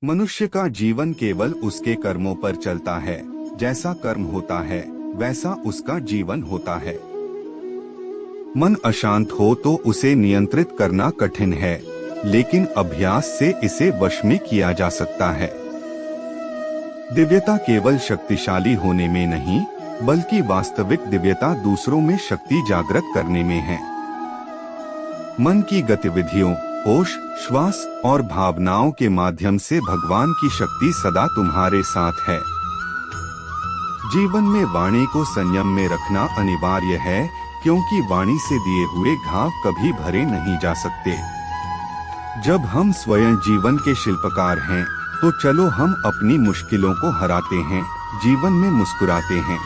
मनुष्य का जीवन केवल उसके कर्मों पर चलता है। जैसा कर्म होता है वैसा उसका जीवन होता है। मन अशांत हो तो उसे नियंत्रित करना कठिन है, लेकिन अभ्यास से इसे वश में किया जा सकता है। दिव्यता केवल शक्तिशाली होने में नहीं, बल्कि वास्तविक दिव्यता दूसरों में शक्ति जागृत करने में है। मन की गतिविधियों, होश, श्वास और भावनाओं के माध्यम से भगवान की शक्ति सदा तुम्हारे साथ है। जीवन में वाणी को संयम में रखना अनिवार्य है, क्योंकि वाणी से दिए हुए घाव कभी भरे नहीं जा सकते। जब हम स्वयं जीवन के शिल्पकार हैं, तो चलो हम अपनी मुश्किलों को हराते हैं, जीवन में मुस्कुराते हैं।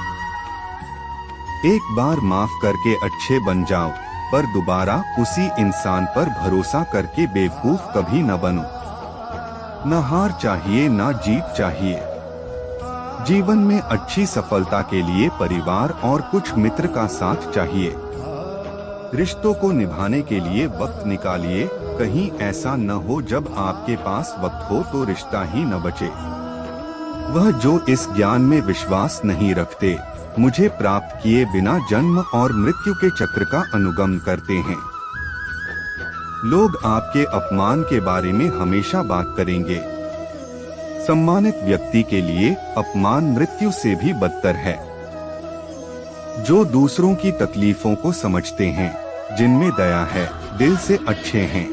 एक बार माफ करके अच्छे बन जाओ, पर दोबारा उसी इंसान पर भरोसा करके बेवकूफ कभी न बनो। न हार चाहिए न जीत चाहिए। जीवन में अच्छी सफलता के लिए परिवार और कुछ मित्र का साथ चाहिए। रिश्तों को निभाने के लिए वक्त निकालिए, कहीं ऐसा न हो जब आपके पास वक्त हो तो रिश्ता ही न बचे। वह जो इस ज्ञान में विश्वास नहीं रखते, मुझे प्राप्त किए बिना जन्म और मृत्यु के चक्र का अनुगमन करते हैं। लोग आपके अपमान के बारे में हमेशा बात करेंगे। सम्मानित व्यक्ति के लिए अपमान मृत्यु से भी बदतर है। जो दूसरों की तकलीफों को समझते हैं, जिनमें दया है, दिल से अच्छे हैं,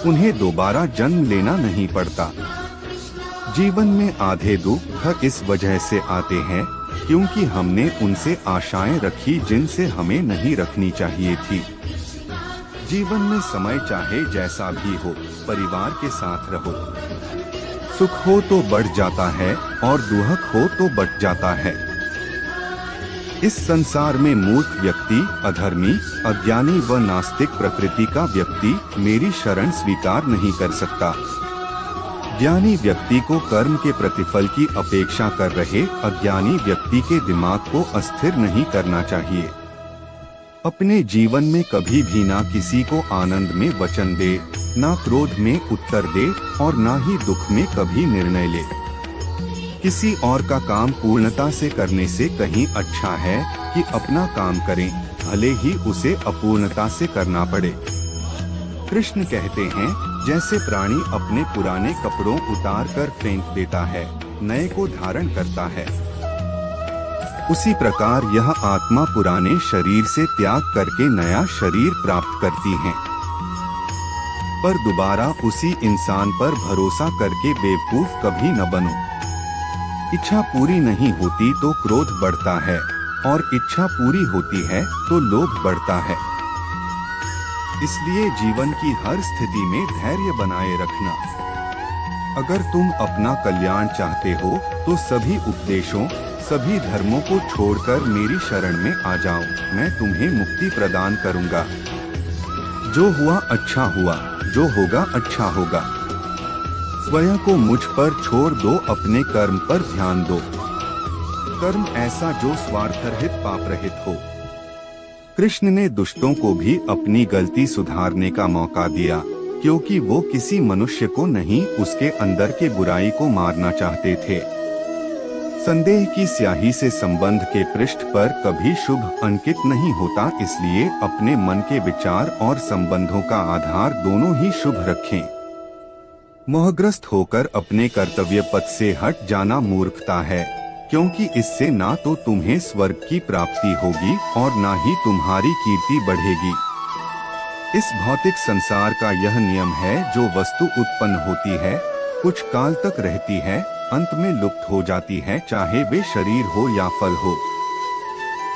उन्हें दोबारा जन्म लेना नहीं पड़ता। जीवन में आधे दुख इस वजह से आते हैं क्योंकि हमने उनसे आशाएं रखी जिनसे हमें नहीं रखनी चाहिए थी। जीवन में समय चाहे जैसा भी हो, परिवार के साथ रहो। सुख हो तो बढ़ जाता है और दुख हो तो बट जाता है। इस संसार में मूर्ख व्यक्ति, अधर्मी, अज्ञानी व नास्तिक प्रकृति का व्यक्ति मेरी शरण स्वीकार नहीं कर सकता। ज्ञानी व्यक्ति को कर्म के प्रतिफल की अपेक्षा कर रहे अज्ञानी व्यक्ति के दिमाग को अस्थिर नहीं करना चाहिए। अपने जीवन में कभी भी ना किसी को आनंद में वचन दे, ना क्रोध में उत्तर दे और ना ही दुख में कभी निर्णय ले। किसी और का काम पूर्णता से करने से कहीं अच्छा है कि अपना काम करें, भले ही उसे अपूर्णता से करना पड़े। कृष्ण कहते हैं, जैसे प्राणी अपने पुराने कपड़ों उतार कर फेंक देता है, नए को धारण करता है, उसी प्रकार यह आत्मा पुराने शरीर से त्याग करके नया शरीर प्राप्त करती है। पर दोबारा उसी इंसान पर भरोसा करके बेवकूफ कभी न बनो। इच्छा पूरी नहीं होती तो क्रोध बढ़ता है, और इच्छा पूरी होती है तो लोभ बढ़ता है। इसलिए जीवन की हर स्थिति में धैर्य बनाए रखना। अगर तुम अपना कल्याण चाहते हो तो सभी उपदेशों, सभी धर्मों को छोड़कर मेरी शरण में आ जाओ, मैं तुम्हें मुक्ति प्रदान करूंगा। जो हुआ अच्छा हुआ, जो होगा अच्छा होगा। स्वयं को मुझ पर छोड़ दो, अपने कर्म पर ध्यान दो। कर्म ऐसा जो स्वार्थरहित पाप रहित हो। कृष्ण ने दुष्टों को भी अपनी गलती सुधारने का मौका दिया, क्योंकि वो किसी मनुष्य को नहीं, उसके अंदर के बुराई को मारना चाहते थे। संदेह की स्याही से संबंध के पृष्ठ पर कभी शुभ अंकित नहीं होता, इसलिए अपने मन के विचार और संबंधों का आधार दोनों ही शुभ रखें। मोहग्रस्त होकर अपने कर्तव्य पथ से हट जाना मूर्खता है, क्योंकि इससे ना तो तुम्हें स्वर्ग की प्राप्ति होगी और ना ही तुम्हारी कीर्ति बढ़ेगी। इस भौतिक संसार का यह नियम है, जो वस्तु उत्पन्न होती है, कुछ काल तक रहती है, अंत में लुप्त हो जाती है, चाहे वे शरीर हो या फल हो।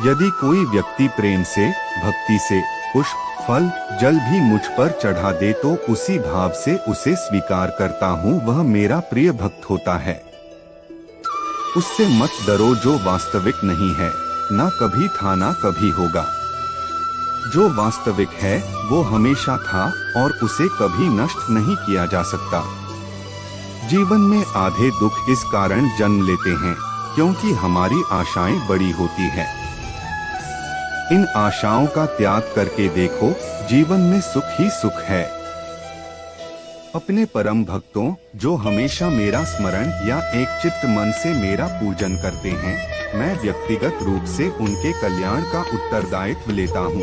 यदि कोई व्यक्ति प्रेम से, भक्ति से पुष्प, फल, जल भी मुझ पर चढ़ा दे तो उसी भाव से उसे स्वीकार करता हूँ, वह मेरा प्रिय भक्त होता है। उससे मत डरो जो वास्तविक नहीं है, ना कभी था ना कभी होगा। जो वास्तविक है वो हमेशा था और उसे कभी नष्ट नहीं किया जा सकता। जीवन में आधे दुख इस कारण जन्म लेते हैं क्योंकि हमारी आशाएं बड़ी होती हैं। इन आशाओं का त्याग करके देखो, जीवन में सुख ही सुख है। अपने परम भक्तों जो हमेशा मेरा स्मरण या एक चित्त मन से मेरा पूजन करते हैं, मैं व्यक्तिगत रूप से उनके कल्याण का उत्तरदायित्व लेता हूँ।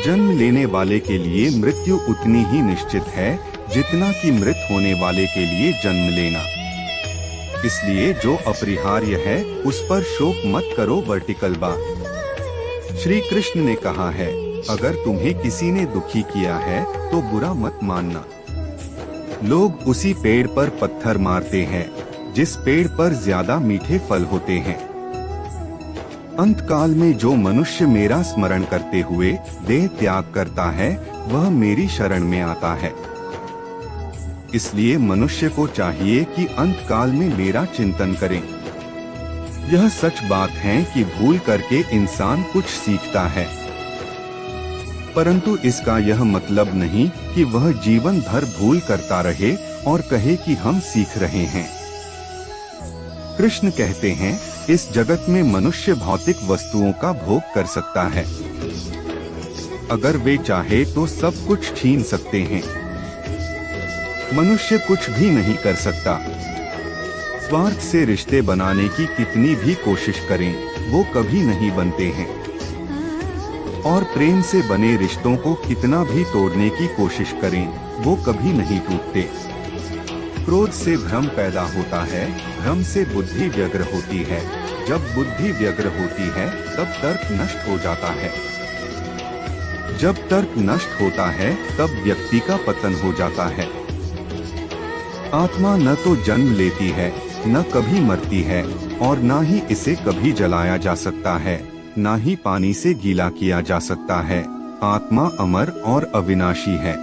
जन्म लेने वाले के लिए मृत्यु उतनी ही निश्चित है जितना कि मृत होने वाले के लिए जन्म लेना। इसलिए जो अपरिहार्य है उस पर शोक मत करो। वर्टिकल बात। श्री कृष्ण ने कहा है, अगर तुम्हें किसी ने दुखी किया है तो बुरा मत मानना। लोग उसी पेड़ पर पत्थर मारते हैं जिस पेड़ पर ज्यादा मीठे फल होते हैं। अंतकाल में जो मनुष्य मेरा स्मरण करते हुए देह त्याग करता है वह मेरी शरण में आता है। इसलिए मनुष्य को चाहिए कि अंतकाल में मेरा चिंतन करें। यह सच बात है कि भूल करके इंसान कुछ सीखता है, परंतु इसका यह मतलब नहीं कि वह जीवन भर भूल करता रहे और कहे कि हम सीख रहे हैं। कृष्ण कहते हैं, इस जगत में मनुष्य भौतिक वस्तुओं का भोग कर सकता है। अगर वे चाहे तो सब कुछ छीन सकते हैं। मनुष्य कुछ भी नहीं कर सकता। स्वार्थ से रिश्ते बनाने की कितनी भी कोशिश करें, वो कभी नहीं बनते हैं। और प्रेम से बने रिश्तों को कितना भी तोड़ने की कोशिश करें, वो कभी नहीं टूटते। क्रोध से भ्रम पैदा होता है, भ्रम से बुद्धि व्यग्र होती है, जब बुद्धि व्यग्र होती है तब तर्क नष्ट हो जाता है। जब तर्क नष्ट होता है तब व्यक्ति का पतन हो जाता है। आत्मा न तो जन्म लेती है, न कभी मरती है, और न ही इसे कभी जलाया जा सकता है, न ही पानी से गीला किया जा सकता है। आत्मा अमर और अविनाशी है।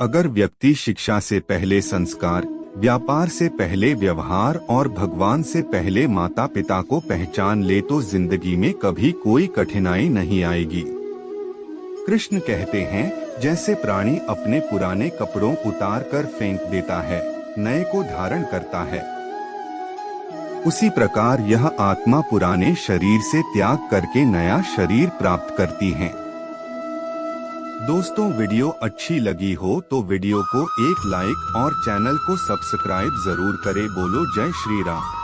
अगर व्यक्ति शिक्षा से पहले संस्कार, व्यापार से पहले व्यवहार और भगवान से पहले माता पिता को पहचान ले तो जिंदगी में कभी कोई कठिनाई नहीं आएगी। कृष्ण कहते हैं, जैसे प्राणी अपने पुराने कपड़ों उतार कर फेंक देता है, नए को धारण करता है, उसी प्रकार यह आत्मा पुराने शरीर से त्याग करके नया शरीर प्राप्त करती है। दोस्तों, वीडियो अच्छी लगी हो तो वीडियो को एक लाइक और चैनल को सब्सक्राइब जरूर करें। बोलो जय श्री राम।